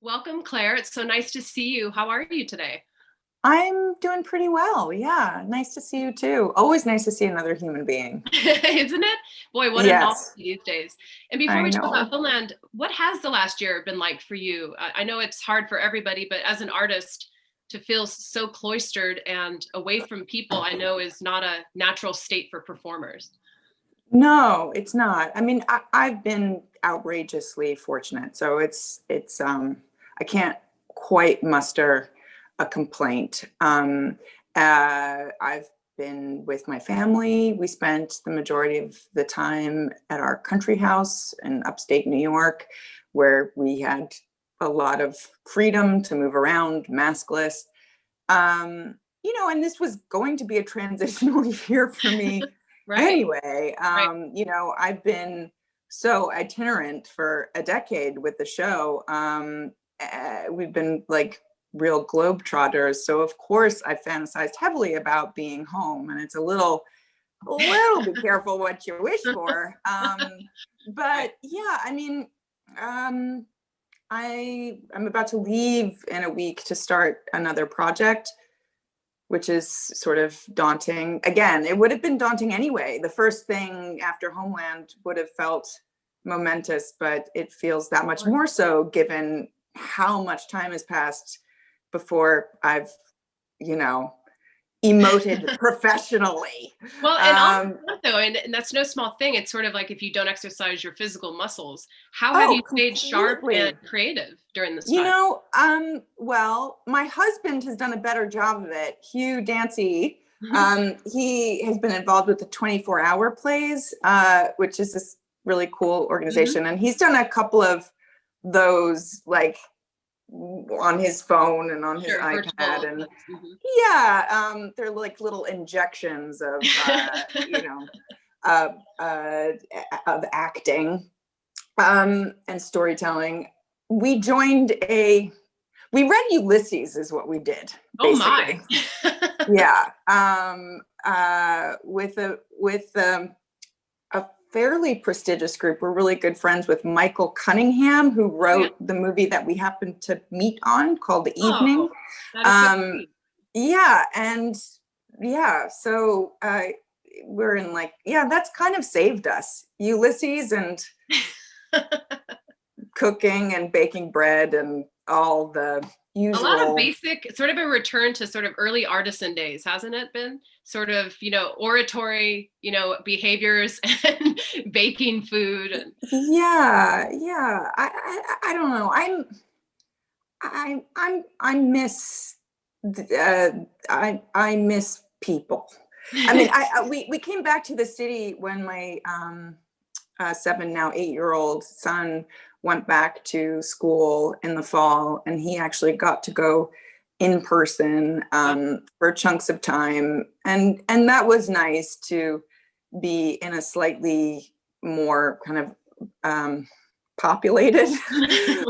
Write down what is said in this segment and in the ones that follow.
Welcome, Claire. It's so nice to see you. How are you today? I'm doing pretty well. Yeah. Nice to see you too. Always nice to see another human being. Isn't it? Boy, what a novelty Yes, these days. And before I we talk about know. Homeland, what has the last year been like for you? I know it's hard for everybody, but as an artist, to feel so cloistered and away from people, I know is not a natural state for performers. No, it's not. I mean, I've been outrageously fortunate. So I can't quite muster a complaint. I've been with my family. We spent the majority of the time at our country house in upstate New York, where we had a lot of freedom to move around, maskless. And this was going to be a transitional year for me Right, anyway. right. I've been so itinerant for a decade with the show. We've been like real globetrotters. So of course I fantasized heavily about being home, and it's a little be careful what you wish for. But yeah, I mean, I'm about to leave in a week to start another project, which is sort of daunting. Again, it would have been daunting anyway. The first thing after Homeland would have felt momentous, but it feels that much more so given how much time has passed before I've, you know, emoted professionally. Well, and also though, and that's no small thing. It's sort of like if you don't exercise your physical muscles, how have you Oh, stayed sharp and completely. creative during this time? Well, my husband has done a better job of it. Hugh Dancy, he has been involved with the 24-hour plays, which is this really cool organization. And he's done a couple of those, like on his phone and on his Sure, iPad. virtual. And Mhm. yeah, they're like little injections of, you know, uh, uh, of acting and storytelling. We read Ulysses is what we did, Oh my. basically. Yeah. With a fairly prestigious group. We're really good friends with Michael Cunningham, who Oh, yeah. wrote the movie that we happened to meet on called The Evening. Oh, that is so Um, sweet. yeah. And yeah, so we're in like, yeah, that's kind of saved us. Ulysses and cooking and baking bread and all the A lot of usual. basic, sort of a return to sort of early artisan days, hasn't it been? Sort of, oratory, behaviors and baking food. And Yeah. I don't know. I miss I miss people. I mean, we came back to the city when my 7, now 8-year-old son went back to school in the fall, and he actually got to go in person for chunks of time, and that was nice to be in a slightly more kind of populated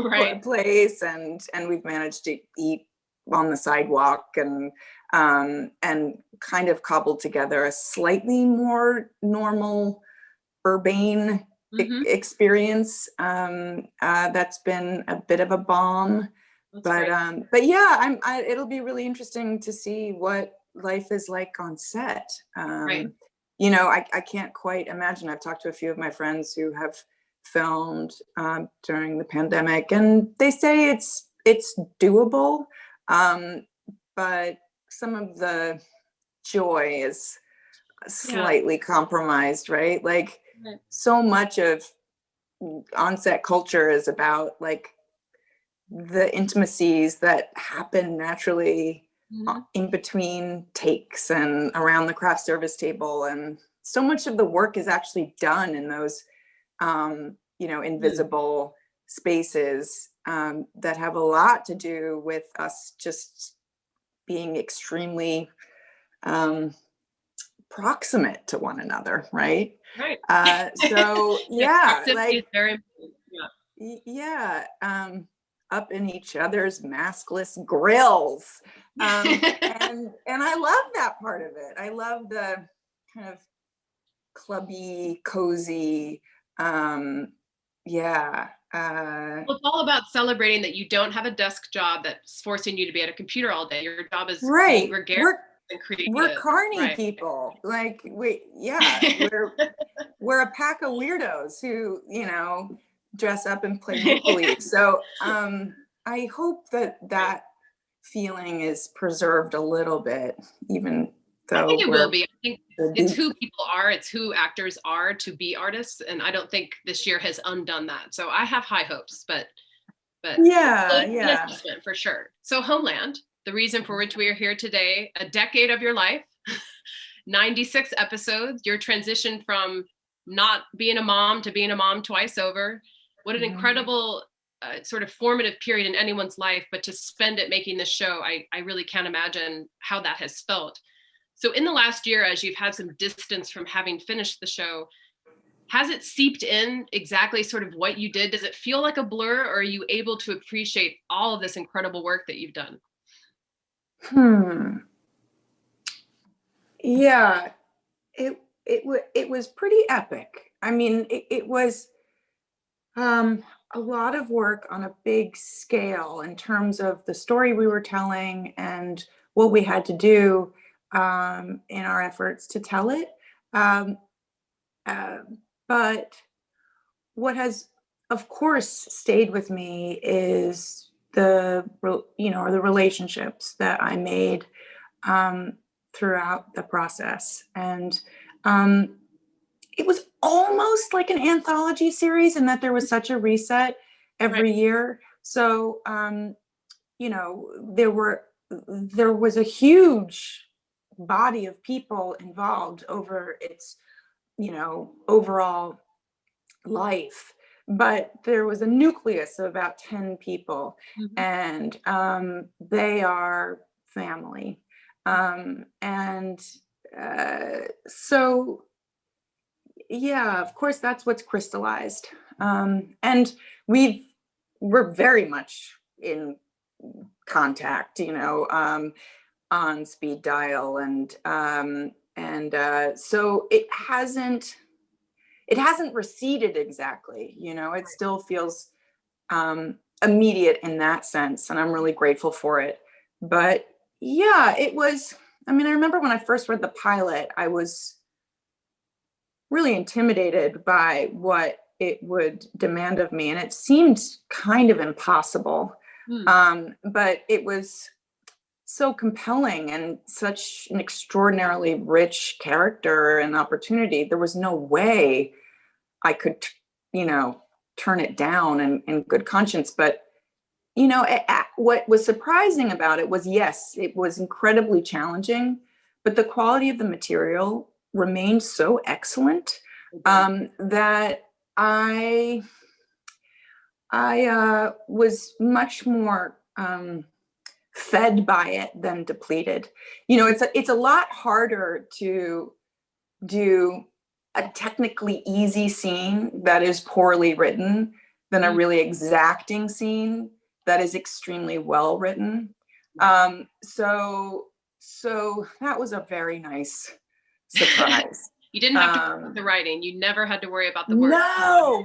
right. place, and we've managed to eat on the sidewalk and kind of cobbled together a slightly more normal urbane Hmm. experience. That's been a bit of a bomb, That's but great. yeah, it'll be really interesting to see what life is like on set. Right. I can't quite imagine. I've talked to a few of my friends who have filmed during the pandemic, and they say it's doable, um, but some of the joy is Yeah. slightly compromised, right? Like Right. so much of onset culture is about like the intimacies that happen naturally Mhm. in between takes and around the craft service table, and so much of the work is actually done in those Mm. invisible spaces that have a lot to do with us just being extremely um, proximate to one another, right? Right. So Yeah, yeah, proximity is like very important. Yeah. yeah, up in each other's maskless grills, and I love that part of it. I love the kind of clubby, cozy, um, yeah. Well, it's all about celebrating that you don't have a desk job that's forcing you to be at a computer all day. Your job is right. gregarious and We're creative. carny Right. people. Like we're a pack of weirdos who, dress up and play make-believe. So I hope that feeling is preserved a little bit, even I think though it will be. I think it's deep. who people are. It's who actors are to be artists. And I don't think this year has undone that. So I have high hopes, but Yeah, it's an adjustment for sure. So Homeland, the reason for which we are here today, a decade of your life, 96 episodes, your transition from not being a mom to being a mom twice over. What an incredible sort of formative period in anyone's life, but to spend it making this show, I really can't imagine how that has felt. So in the last year, as you've had some distance from having finished the show, has it seeped in exactly sort of what you did? Does it feel like a blur, or are you able to appreciate all of this incredible work that you've done? Yeah, it was pretty epic. I mean, it was a lot of work on a big scale in terms of the story we were telling and what we had to do in our efforts to tell it. Um, but what has, of course, stayed with me is the relationships that I made throughout the process, and it was almost like an anthology series in that there was such a reset every year. So there was a huge body of people involved over its overall life, but there was a nucleus of about 10 people, and they are family, and so yeah, of course, that's what's crystallized, and we're very much in contact, on speed dial, and so it hasn't receded exactly. It still feels immediate in that sense, and I'm really grateful for it. But yeah, it was. I mean, I remember when I first read the pilot, I was really intimidated by what it would demand of me, and it seemed kind of impossible. But it was so compelling and such an extraordinarily rich character and opportunity. There was no way I could, turn it down in good conscience. But, what was surprising about it was, yes, it was incredibly challenging, but the quality of the material remained so excellent that I was much more fed by it than depleted. It's a lot harder to do a technically easy scene that is poorly written than a really exacting scene that is extremely well written. So that was a very nice surprise. You didn't have to worry about the writing. You never had to worry about the words.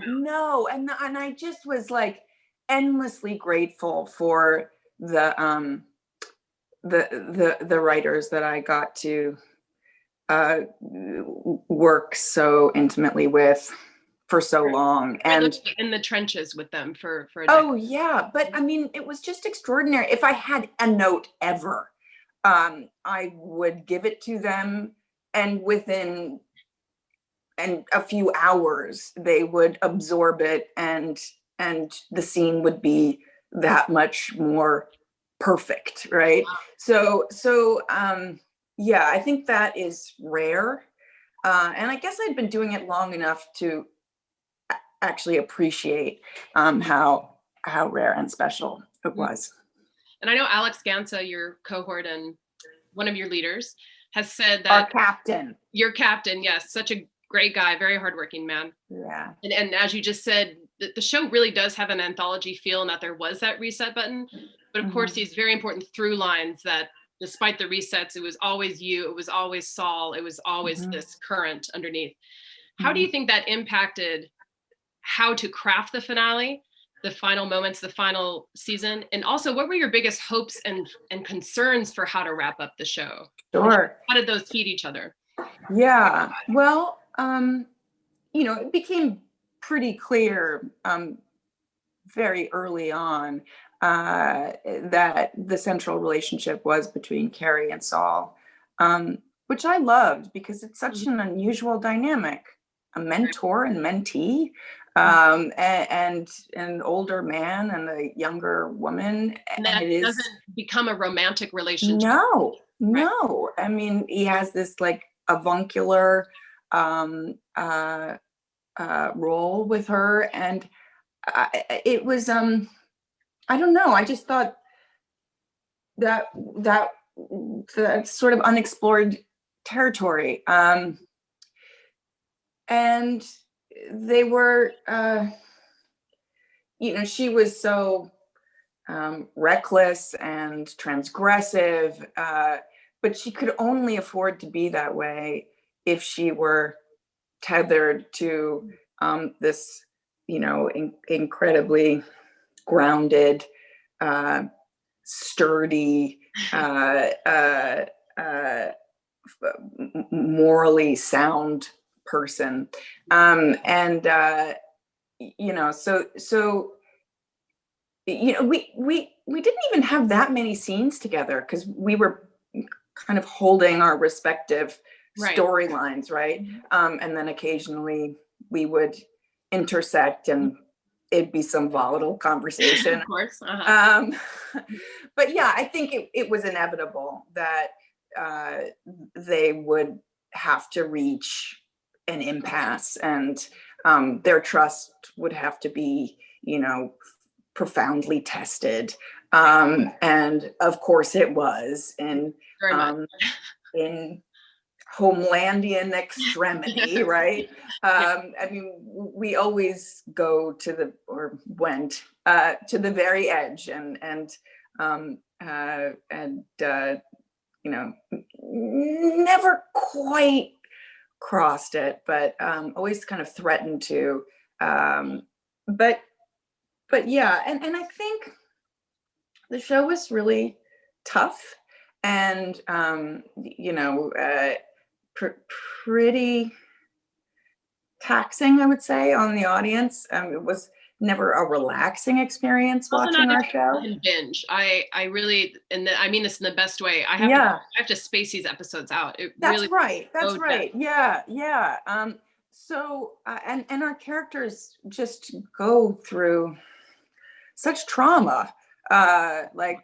No. And I just was like endlessly grateful for the writers that I got to work so intimately with for so long, and in the trenches with them for a decade. Yeah, but I mean, it was just extraordinary. If I had a note ever, I would give it to them, and within a few hours they would absorb it, and the scene would be that much more perfect, right? Wow. So yeah, I think that is rare, and I guess I'd been doing it long enough to actually appreciate how rare and special it was. And I know Alex Gansa, your cohort and one of your leaders, has said that your captain, yes, such a great guy, very hardworking man. Yeah. And as you just said, the show really does have an anthology feel, and that there was that reset button. But of course, these very important through lines that despite the resets, it was always you, it was always Saul, it was always this current underneath. How do you think that impacted how to craft the finale? the final moments, the final season? And also, what were your biggest hopes and concerns for how to wrap up the show? Sure. How did those feed each other? Yeah. Well, it became pretty clear very early on that the central relationship was between Carrie and Saul, which I loved because it's such an unusual dynamic, a mentor and mentee, and an older man and a younger woman. And that doesn't become a romantic relationship. No. I mean, he has this like avuncular role with her, and it was I don't know, I just thought that sort of unexplored territory, and they were she was so reckless and transgressive, but she could only afford to be that way if she were tethered to this incredibly grounded, sturdy, morally sound person, we didn't even have that many scenes together because we were kind of holding our respective storylines, right? And then occasionally we would intersect and it'd be some volatile conversation. Of course. But yeah, I think it was inevitable that they would have to reach an impasse, and their trust would have to be, profoundly tested. And of course it was in Homelandian extremity, right? I mean, we always go went to the very edge, and never quite crossed it, but always kind of threatened to. But yeah, and I think the show was really tough, and pretty taxing, I would say, on the audience. It was never a relaxing experience watching our show. Binge. I really, and I mean this in the best way. I have to space these episodes out. That's right. Yeah. So and our characters just go through such trauma, like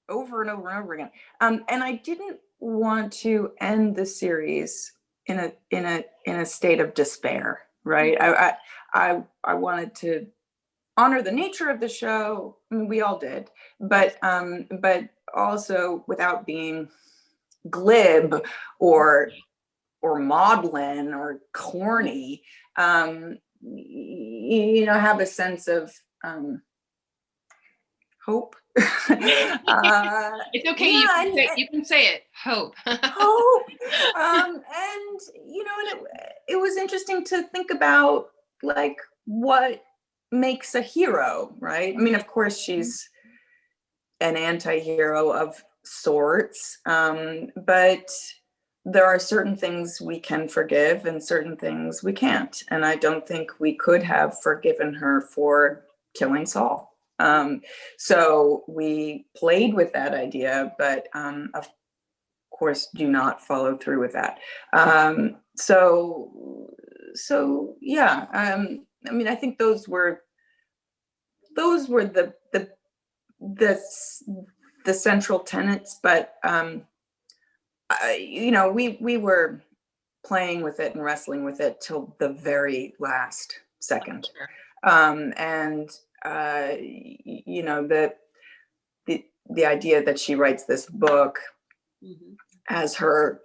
over and over and over again. And I didn't want to end the series in a state of despair, right? I wanted to honor the nature of the show. I mean, we all did, but also without being glib or maudlin or corny, have a sense of hope. It's okay. You can say it. Hope. Hope. And it was interesting to think about, like, what makes a hero, right? I mean, of course, she's an anti-hero of sorts, but there are certain things we can forgive and certain things we can't. And I don't think we could have forgiven her for killing Saul. So we played with that idea, but of course do not follow through with that. So yeah. I mean, I think those were the central tenets, but we were playing with it and wrestling with it till the very last second. And the idea that she writes this book as her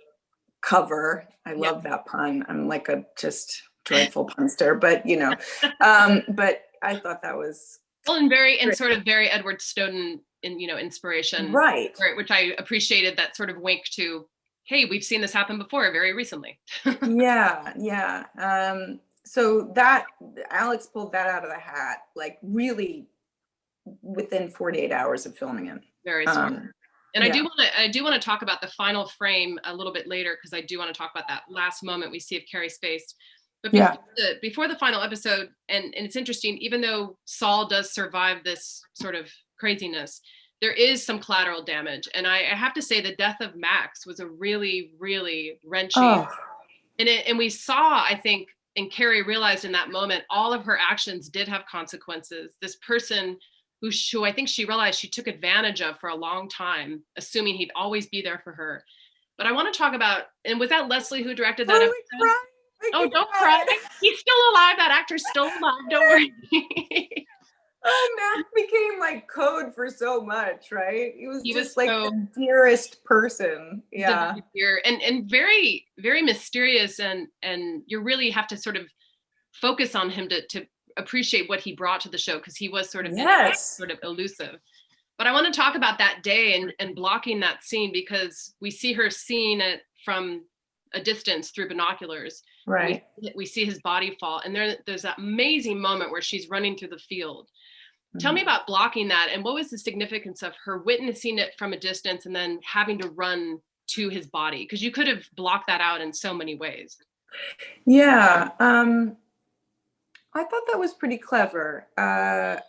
cover. I love that pun. I'm like a just dreadful punster, but but I thought that was and sort of very Edward Snowden inspiration, right? Which I appreciated, that sort of wink to, hey, we've seen this happen before very recently. Yeah. so that Alex pulled that out of the hat, like really within 48 hours of filming it. Very smart. And yeah. I do want to talk about the final frame a little bit later, because I do want to talk about that last moment we see of Carrie's face. But before the final episode, and it's interesting, even though Saul does survive this sort of craziness, there is some collateral damage. And I have to say the death of Max was a really, really wrenching. And we saw, I think, and Carrie realized in that moment, all of her actions did have consequences. This person who I think she realized she took advantage of for a long time, assuming he'd always be there for her. But I want to talk about, and was that Leslie who directed that episode? Oh, don't cry. He's still alive. That actor's still alive. Don't worry. Max became like code for so much, right? He was just like the dearest person. Yeah. And very, very mysterious. And you really have to sort of focus on him to appreciate what he brought to the show, because he was sort of sort of elusive. But I want to talk about that day and blocking that scene, because we see her seeing it from a distance through binoculars. Right. We see his body fall, and there's that amazing moment where she's running through the field. Tell me about blocking that, and what was the significance of her witnessing it from a distance and then having to run to his body? Because you could have blocked that out in so many ways. Yeah. I thought that was pretty clever.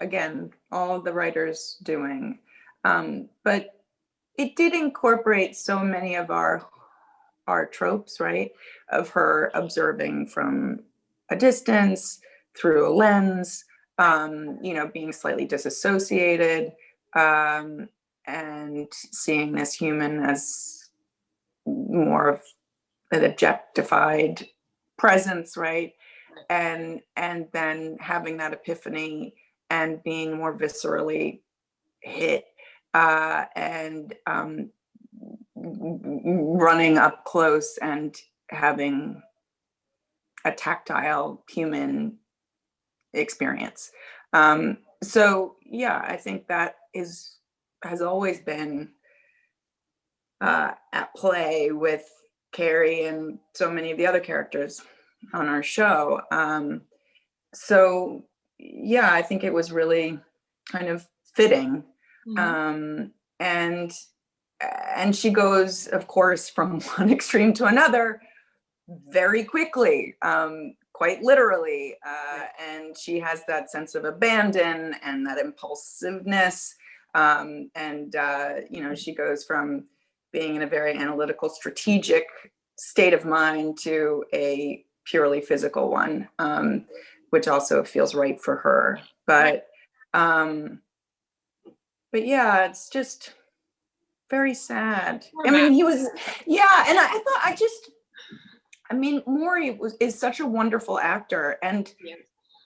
Again, all the writers doing. But it did incorporate so many of our tropes, right? Of her observing from a distance, through a lens, being slightly disassociated, and seeing this human as more of an objectified presence, right? And then having that epiphany and being more viscerally hit, and running up close and having a tactile human experience. So yeah, I think that has always been at play with Carrie and so many of the other characters on our show. So yeah, I think it was really kind of fitting. And she goes, of course, from one extreme to another very quickly, quite literally. And she has that sense of abandon and that impulsiveness. She goes from being in a very analytical, strategic state of mind to a purely physical one, which also feels right for her. But yeah, it's just very sad. I mean, he was, and Maury is such a wonderful actor, and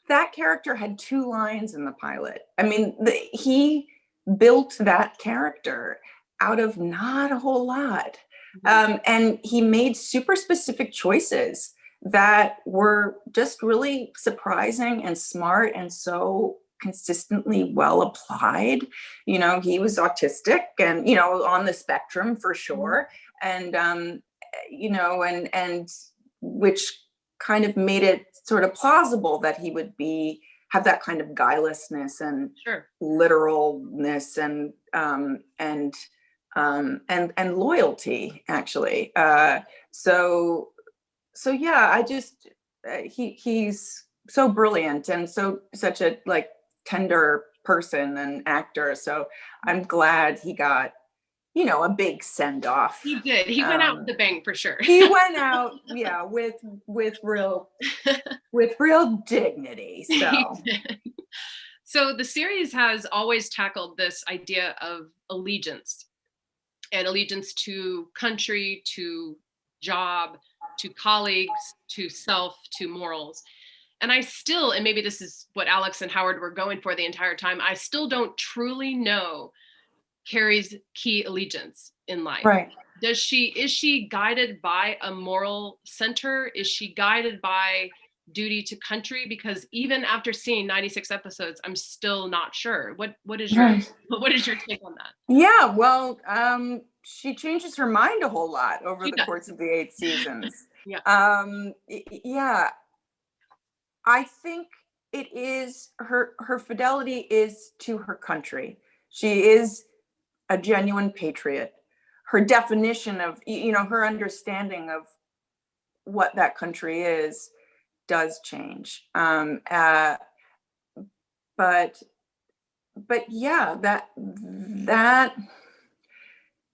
that character had 2 lines in the pilot. I mean, he built that character out of not a whole lot. And he made super specific choices that were just really surprising and smart and so consistently well applied. He was autistic and, on the spectrum for sure. And, and which kind of made it sort of plausible that he would have that kind of guilelessness and literalness and loyalty, actually. So yeah, he's so brilliant and such a tender person and actor. So I'm glad he got, a big send off. He did. He went out with the bang for sure. He went out, with real dignity. So the series has always tackled this idea of allegiance, and allegiance to country, to job, to colleagues, to self, to morals. And I still, and maybe this is what Alex and Howard were going for the entire time, I still don't truly know Carrie's key allegiance in life. Right. Is she guided by a moral center? Is she guided by duty to country? Because even after seeing 96 episodes, I'm still not sure. What is your take on that? Yeah, well, she changes her mind a whole lot over the course of the 8 seasons. I think it is her fidelity is to her country. She is a genuine patriot. Her definition of, her understanding of what that country is does change. But yeah,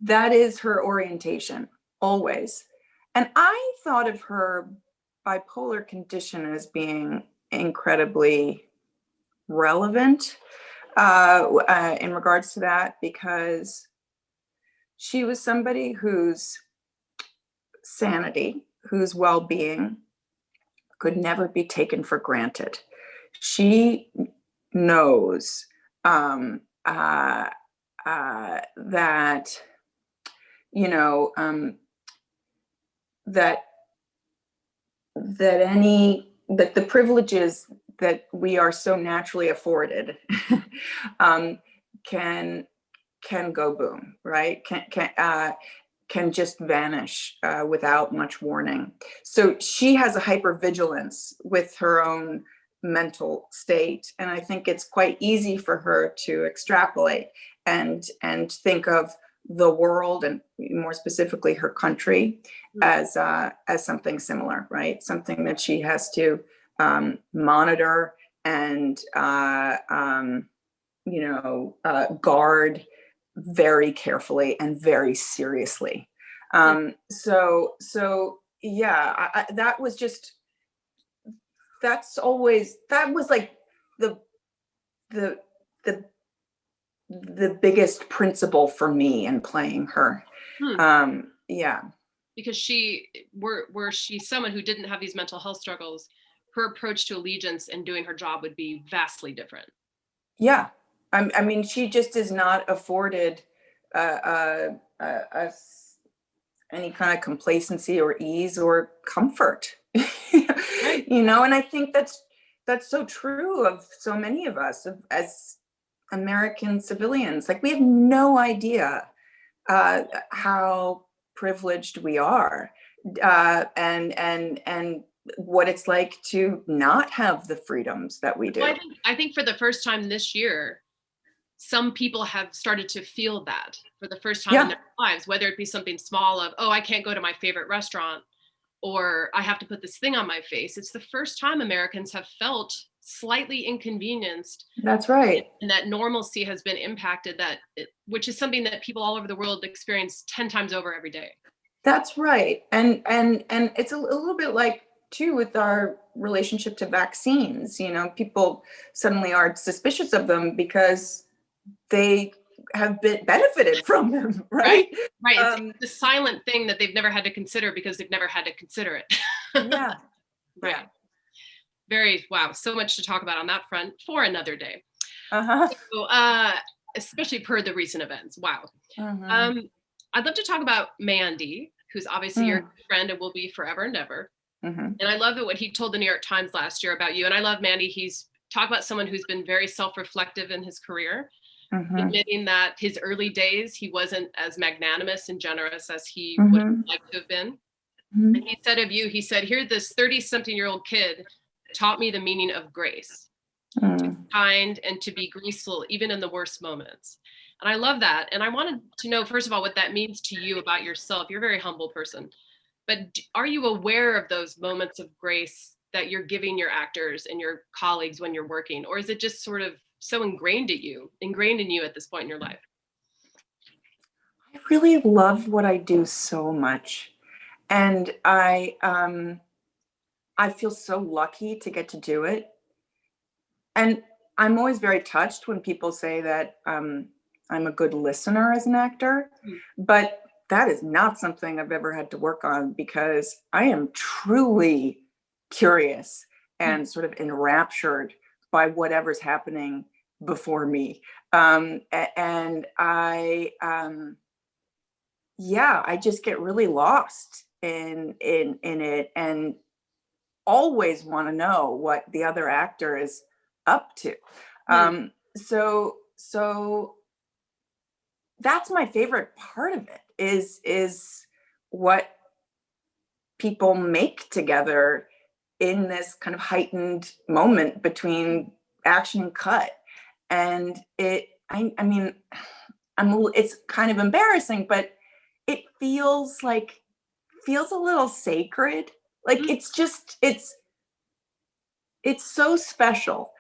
that is her orientation always. And I thought of her bipolar condition as being incredibly relevant in regards to that, because she was somebody whose sanity, whose well-being could never be taken for granted. She knows that that the privileges that we are so naturally afforded can go boom, right? Can just vanish without much warning. So she has a hypervigilance with her own mental state, and I think it's quite easy for her to extrapolate and think of the world, and more specifically her country, as something similar, right? Something that she has to monitor and guard very carefully and very seriously. So yeah, that was like the biggest principle for me in playing her. Yeah. Because were she someone who didn't have these mental health struggles, her approach to allegiance and doing her job would be vastly different. Yeah. I mean, she just is not afforded any kind of complacency or ease or comfort, Right. And I think that's so true of so many of us as American civilians. Like, we have no idea how privileged we are, and what it's like to not have the freedoms that we do. Well, I think for the first time this year, some people have started to feel that for the first time in their lives, whether it be something small of, oh, I can't go to my favorite restaurant, or I have to put this thing on my face. It's the first time Americans have felt slightly inconvenienced. That's right. And that normalcy has been impacted, which is something that people all over the world experience 10 times over every day. That's right. And it's a little bit like, too, with our relationship to vaccines. People suddenly are suspicious of them because they have been benefited from them, right? Right. It's the silent thing that they've never had to consider because they've never had to consider it. Yeah. Right. Wow. So much to talk about on that front for another day. So, especially per the recent events. Wow. I'd love to talk about Mandy, who's obviously your friend and will be forever and ever. And I love what he told the New York Times last year about you. And I love Mandy. He's talked about someone who's been very self-reflective in his career, admitting that his early days, he wasn't as magnanimous and generous as he would have liked to have been. And he said of you, he said, here, this 30-something-year-old kid taught me the meaning of grace, to be kind and to be graceful, even in the worst moments. And I love that. And I wanted to know, first of all, what that means to you about yourself. You're a very humble person. But are you aware of those moments of grace that you're giving your actors and your colleagues when you're working? Or is it just sort of so ingrained in you at this point in your life? I really love what I do so much. And I feel so lucky to get to do it. And I'm always very touched when people say that I'm a good listener as an actor, but that is not something I've ever had to work on, because I am truly curious and sort of enraptured by whatever's happening before me. And I just get really lost in it, and always want to know what the other actor is up to. So that's my favorite part of it, is what people make together in this kind of heightened moment between action and cut. And I mean, it's kind of embarrassing, but it feels a little sacred. Like it's so special.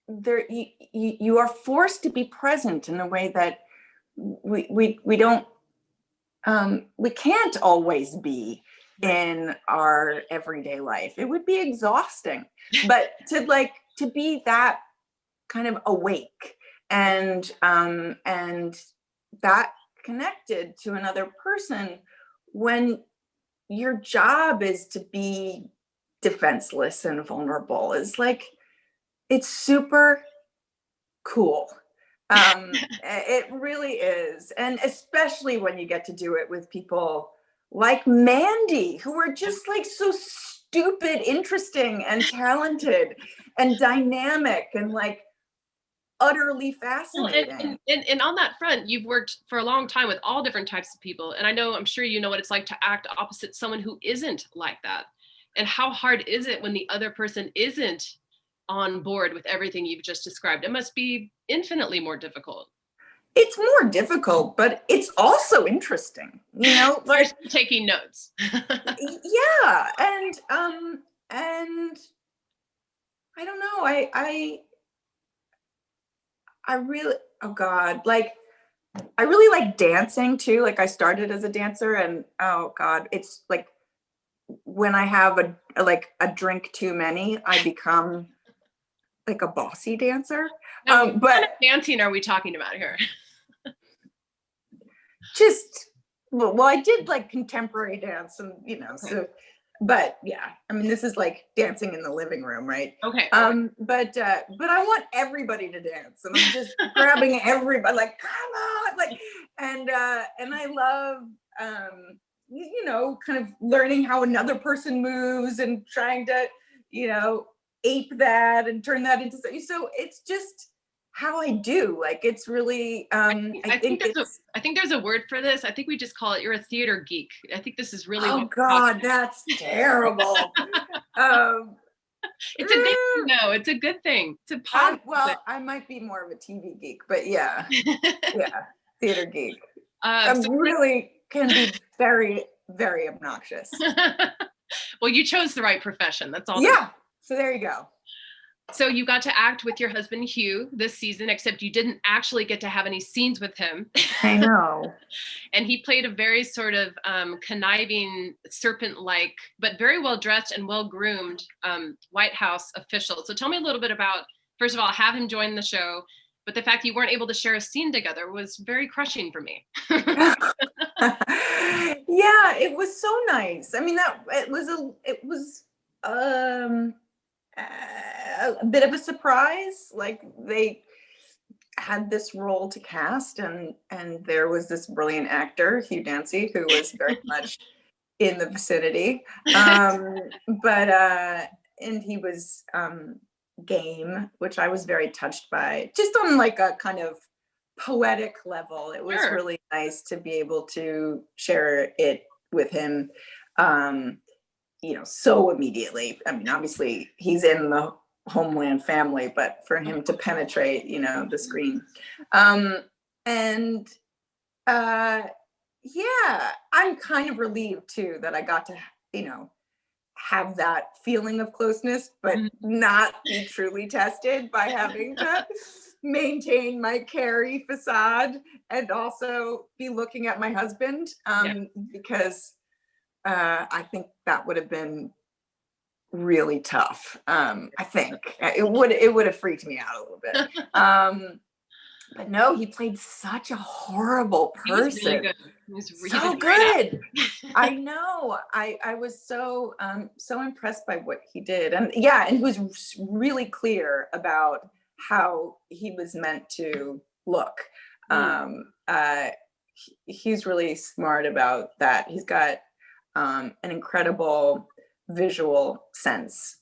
There you are forced to be present in a way that we don't we can't always be in our everyday life. It would be exhausting, but to be that kind of awake and that connected to another person when your job is to be defenseless and vulnerable is like, it's super cool. It really is. And especially when you get to do it with people like Mandy, who are just like so stupid, interesting and talented and dynamic and like utterly fascinating. Well, and on that front, you've worked for a long time with all different types of people. And I'm sure you know what it's like to act opposite someone who isn't like that. And how hard is it when the other person isn't on board with everything you've just described? It must be infinitely more difficult. It's more difficult, but it's also interesting, you know. Like taking notes. Yeah, and I don't know. I really, oh God, like I really like dancing too. Like I started as a dancer, and oh God, it's like when I have a drink too many, I become like a bossy dancer. Now, what kind of dancing are we talking about here? Just well, I did like contemporary dance, and you know, so. But yeah, I mean, this is like dancing in the living room, right? Okay. But I want everybody to dance, and I'm just grabbing everybody, like, come on, like, and I love, you know, kind of learning how another person moves and trying to, you know, ape that and turn that into something. So it's just how I do. Like, it's really, I think there's a word for this. I think we just call it, you're a theater geek. I think this is really. Oh God, that's terrible. It's a good thing, no, it's a good thing. It's a positive thing. I might be more of a TV geek, but yeah, yeah, theater geek. So really can be very, very obnoxious. Well, you chose the right profession. That's all. Yeah. So there you go. So you got to act with your husband, Hugh, this season, except you didn't actually get to have any scenes with him. I know. And he played a very sort of conniving, serpent-like, but very well-dressed and well-groomed White House official. So tell me a little bit about, first of all, have him join the show, but the fact that you weren't able to share a scene together was very crushing for me. Yeah, it was so nice. I mean, it was a bit of a surprise. Like, they had this role to cast, and there was this brilliant actor, Hugh Dancy, who was very much in the vicinity. And he was game, which I was very touched by, just on like a kind of poetic level. It was really nice to be able to share it with him. You know, so immediately. I mean, obviously he's in the Homeland family, but for him to penetrate, you know, the screen. Yeah, I'm kind of relieved too that I got to, you know, have that feeling of closeness, but not be truly tested by having to maintain my Carrie facade and also be looking at my husband, because I think that would have been really tough. I think it would have freaked me out a little bit. But no, he played such a horrible person. He was really good. He was so good. I know. I was so impressed by what he did, and he was really clear about how he was meant to look. He's really smart about that. He's got an incredible visual sense,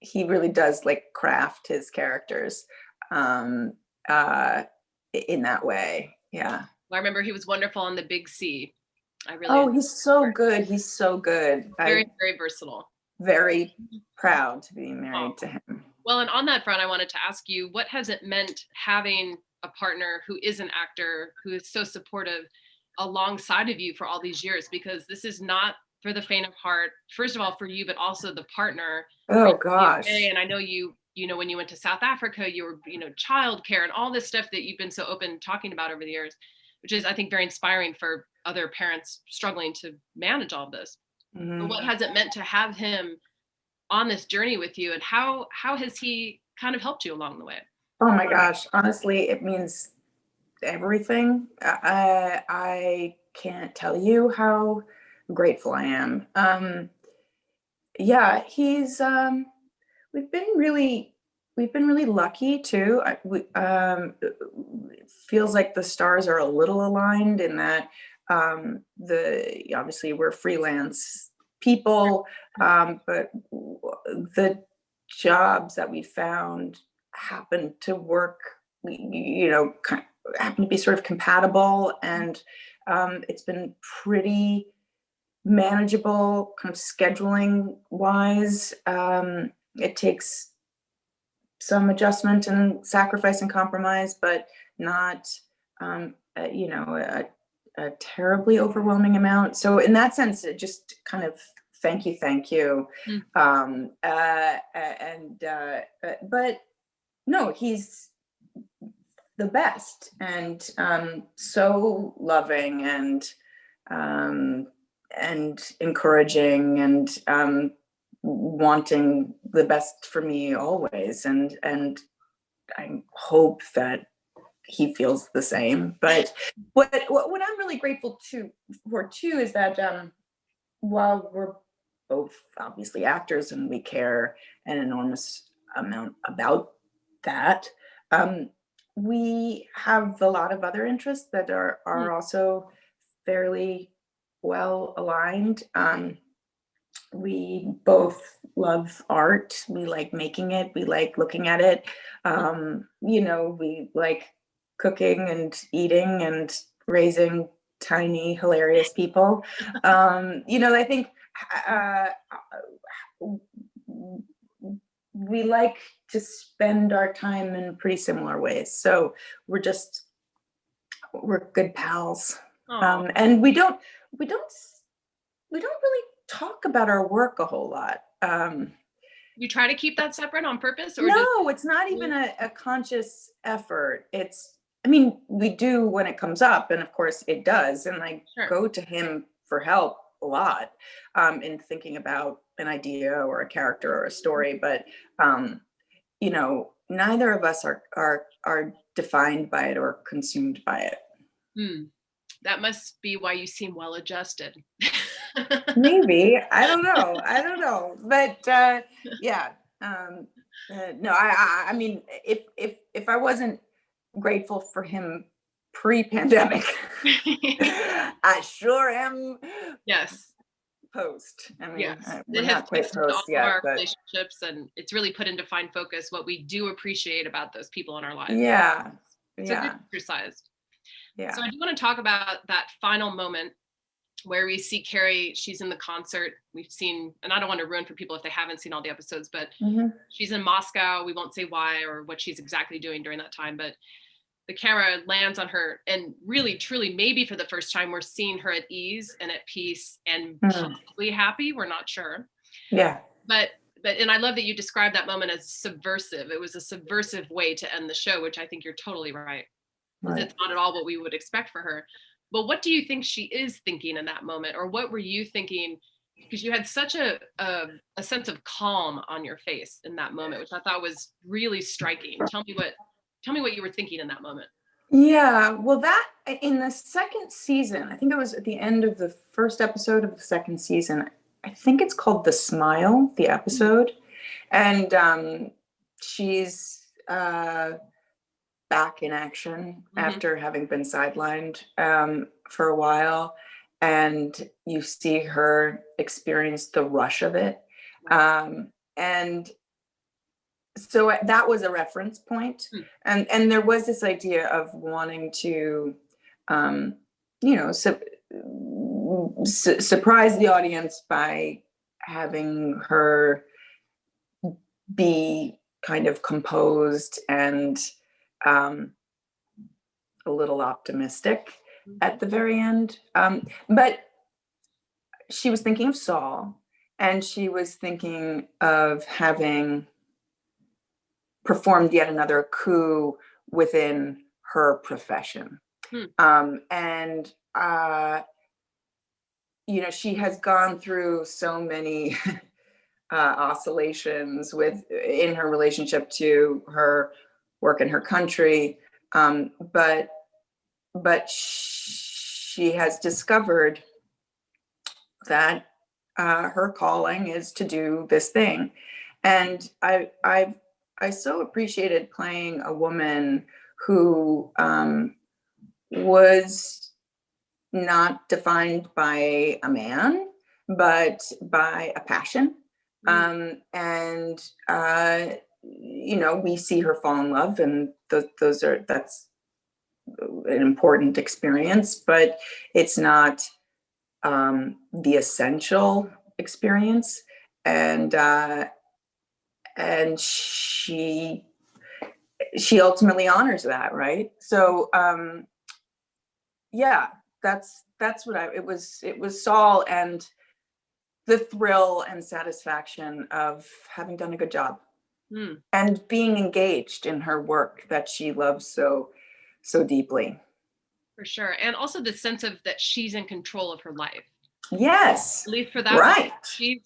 he really does like craft his characters in that way. Yeah. I remember he was wonderful on The Big C. I really Oh, he's so good. He's so good. very, very versatile. Very proud to be Oh. married to him. Well, and on that front, I wanted to ask you, what has it meant having a partner who is an actor, who is so supportive alongside of you for all these years? Because this is not for the faint of heart, first of all, for you, but also the partner. Oh gosh. And I know you know, when you went to South Africa, you were, you know, childcare and all this stuff that you've been so open talking about over the years, which is, I think, very inspiring for other parents struggling to manage all of this. Mm-hmm. But what has it meant to have him on this journey with you, and how has he kind of helped you along the way? Oh my gosh, honestly, it means everything. I can't tell you how grateful I am. Yeah, he's we've been really lucky too. It feels like the stars are a little aligned in that obviously we're freelance people, but the jobs that we found happen to work, happen to be sort of compatible, and it's been pretty manageable kind of scheduling wise. It takes some adjustment and sacrifice and compromise, but not a terribly overwhelming amount. So in that sense, it just kind of thank you. But no, he's the best, and so loving and encouraging, and wanting the best for me always, and I hope that he feels the same. But what I'm really grateful for too is that while we're both obviously actors and we care an enormous amount about that, we have a lot of other interests that are also fairly well aligned. We both love art. We like making it. We like looking at it. We like cooking and eating and raising tiny, hilarious people. I think we like to spend our time in pretty similar ways. So we're good pals. And we don't really talk about our work a whole lot. You try to keep that separate on purpose? Or no, it's not even a conscious effort. We do when it comes up, and of course it does. And I go to him for help a lot in thinking about an idea or a character or a story. But, neither of us are defined by it or consumed by it. That must be why you seem well adjusted. Maybe. I don't know. But yeah. No, I mean, if I wasn't grateful for him pre-pandemic, I sure am. Yes. Post. I mean, yes. We're not quite post yet. Our but relationships, and it's really put into fine focus what we do appreciate about those people in our lives. Yeah. It's a good exercise. Yeah. So I do want to talk about that final moment where we see Carrie. She's in the concert. We've seen, and I don't want to ruin for people if they haven't seen all the episodes, but she's in Moscow. We won't say why or what she's exactly doing during that time, but the camera lands on her, and really, truly, maybe for the first time, we're seeing her at ease and at peace and possibly happy. We're not sure. Yeah. But and I love that you described that moment as subversive. It was a subversive way to end the show, which I think you're totally right. It's not at all what we would expect for her. But what do you think she is thinking in that moment? Or what were you thinking? Because you had such a sense of calm on your face in that moment, which I thought was really striking. Tell me what you were thinking in that moment. Yeah, well, that in the second season, I think it was at the end of the first episode of the second season. I think it's called The Smile, the episode. And she's back in action after having been sidelined for a while. And you see her experience the rush of it. And so that was a reference point. And there was this idea of wanting to you know, surprise the audience by having her be kind of composed and a little optimistic at the very end. But she was thinking of Saul, and she was thinking of having performed yet another coup within her profession. And you know, she has gone through so many oscillations in her relationship to her work in her country, but she has discovered that her calling is to do this thing. And I so appreciated playing a woman who was not defined by a man, but by a passion. And you know, we see her fall in love, and that's an important experience, but it's not the essential experience. And she ultimately honors that, right? So yeah, that's what it was Saul, and the thrill and satisfaction of having done a good job and being engaged in her work that she loves so deeply. For sure. And also the sense of that she's in control of her life. Yes. At least for that. Right.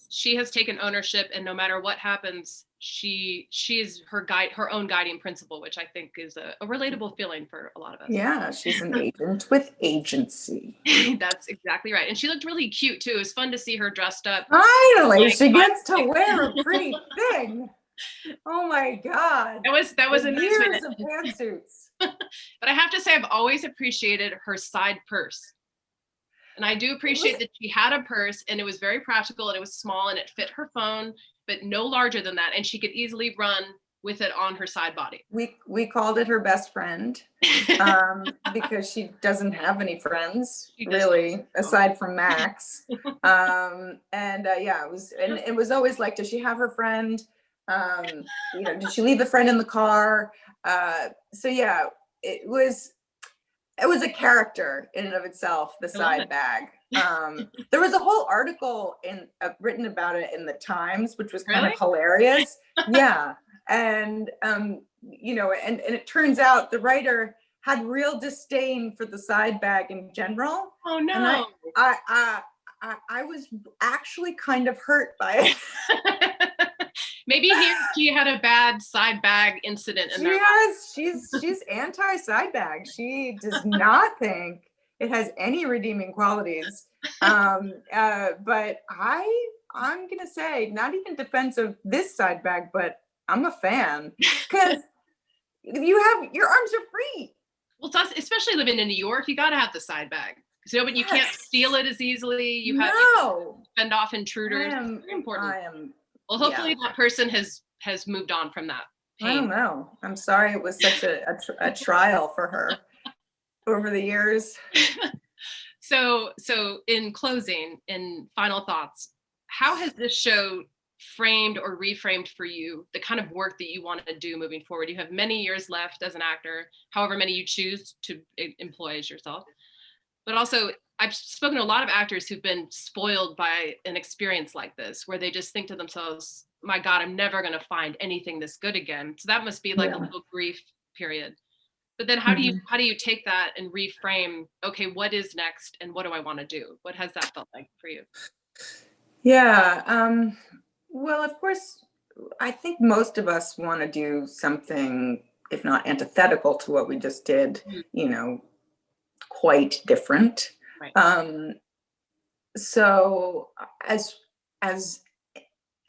She has taken ownership, and no matter what happens, she is her own guiding principle, which I think is a relatable feeling for a lot of us. Yeah, she's an agent with agency. That's exactly right. And she looked really cute too. It was fun to see her dressed up. Finally, she gets to wear a pretty thing. Oh my God. That was a nice years of pantsuits. But I have to say, I've always appreciated her side purse. And I do appreciate that she had a purse, and it was very practical, and it was small, and it fit her phone, but no larger than that. And she could easily run with it on her side body. We called it her best friend because she doesn't have any friends really, aside from Max. Yeah, it was always like, does she have her friend? You know, did she leave the friend in the car? So yeah, it was a character in and of itself, the side bag. There was a whole article written about it in the Times, which was kind of hilarious. Yeah. And, you know, and it turns out the writer had real disdain for the side bag in general. Oh no. And I was actually kind of hurt by it. Maybe she had a bad side bag incident. She's anti-side bag. She does not think it has any redeeming qualities. But I'm gonna say, not even defense of this side bag, but I'm a fan because your arms are free. Well, especially living in New York, you got to have the side bag. So, but you can't steal it as easily. You have to fend off intruders. Very important. Well, hopefully that person has moved on from that pain. I don't know. I'm sorry it was such a trial for her over the years. So in closing, in final thoughts, how has this show framed or reframed for you the kind of work that you want to do moving forward? You have many years left as an actor, however many you choose to employ as yourself. But also, I've spoken to a lot of actors who've been spoiled by an experience like this, where they just think to themselves, my God, I'm never going to find anything this good again. So that must be like a little grief period. But then how do you take that and reframe, okay, what is next and what do I want to do? What has that felt like for you? Yeah. Well, of course, I think most of us want to do something, if not antithetical to what we just did, you know, quite different. Right. So as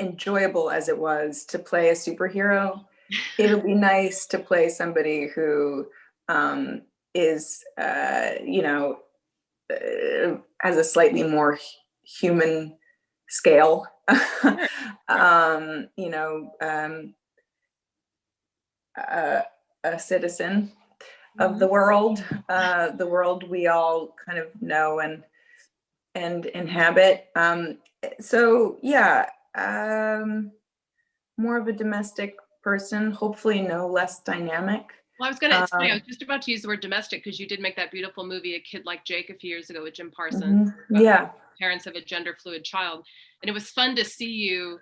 enjoyable as it was to play a superhero, it would be nice to play somebody who is, you know, has a slightly more human scale. You know, a citizen. of the world we all kind of know and inhabit. So yeah, more of a domestic person, hopefully no less dynamic. Well, it's funny, I was just about to use the word domestic because you did make that beautiful movie, A Kid Like Jake, a few years ago with Jim Parsons. Yeah. Parents of a gender fluid child. And it was fun to see you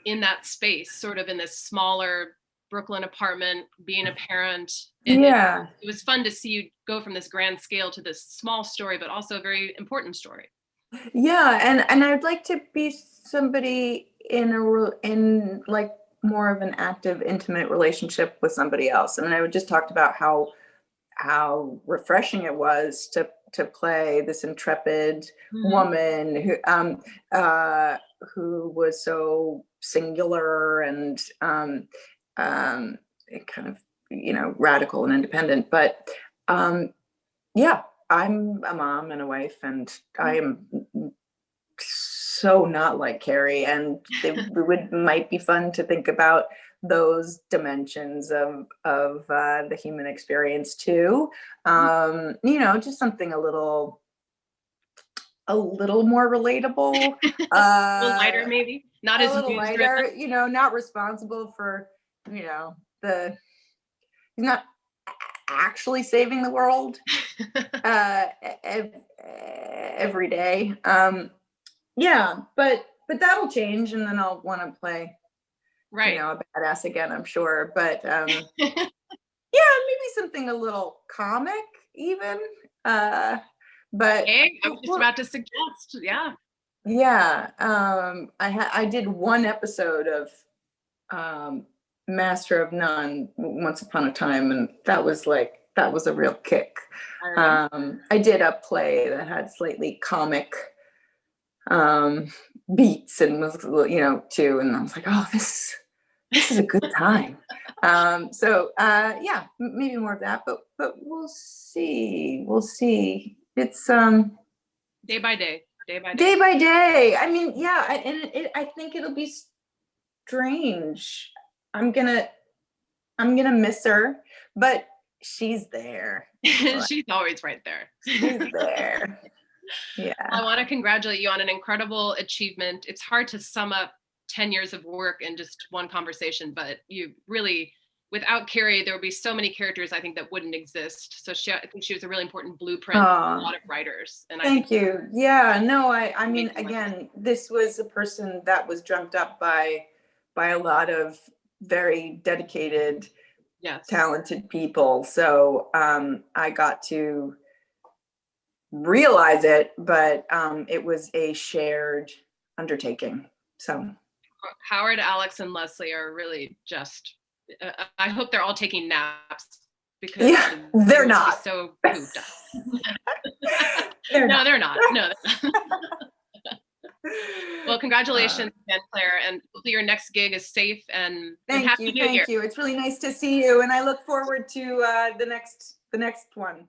in that space, sort of in this smaller Brooklyn apartment, being a parent. Yeah. It was fun to see you go from this grand scale to this small story, but also a very important story. Yeah, and I'd like to be somebody in like more of an active, intimate relationship with somebody else. I mean, I just talked about how refreshing it was to play this intrepid woman who was so singular and kind of, radical and independent. But yeah, I'm a mom and a wife, and I am so not like Carrie, and it might be fun to think about those dimensions of the human experience too. Just something a little more relatable, a little lighter, maybe not as lighter. Not responsible for he's not actually saving the world every day. Yeah, but that'll change, and then I'll want to play, a badass again, I'm sure. But yeah, maybe something a little comic even. But hey, I was just about to suggest, yeah. I did one episode of Master of None once upon a time, and that was a real kick. I did a play that had slightly comic beats and was too, and I was like, oh, this is a good time. So yeah, maybe more of that, but we'll see. It's day by day. I mean, yeah, I think it'll be strange. I'm gonna miss her, but she's there. She's always right there. She's there. Yeah. I want to congratulate you on an incredible achievement. It's hard to sum up 10 years of work in just one conversation, but you really, without Carrie, there would be so many characters I think that wouldn't exist. So I think she was a really important blueprint for a lot of writers. And thank you. Yeah, no, I mean, again, this was a person that was dreamt up by a lot of very dedicated, talented people. So I got to realize it, but it was a shared undertaking. So Howard, Alex, and Leslie are really just, I hope they're all taking naps, because they're not so pooped up. They're not. No. Well, congratulations again, Claire, and hopefully your next gig is safe and happy New Year. Thank you. It's really nice to see you, and I look forward to the next one.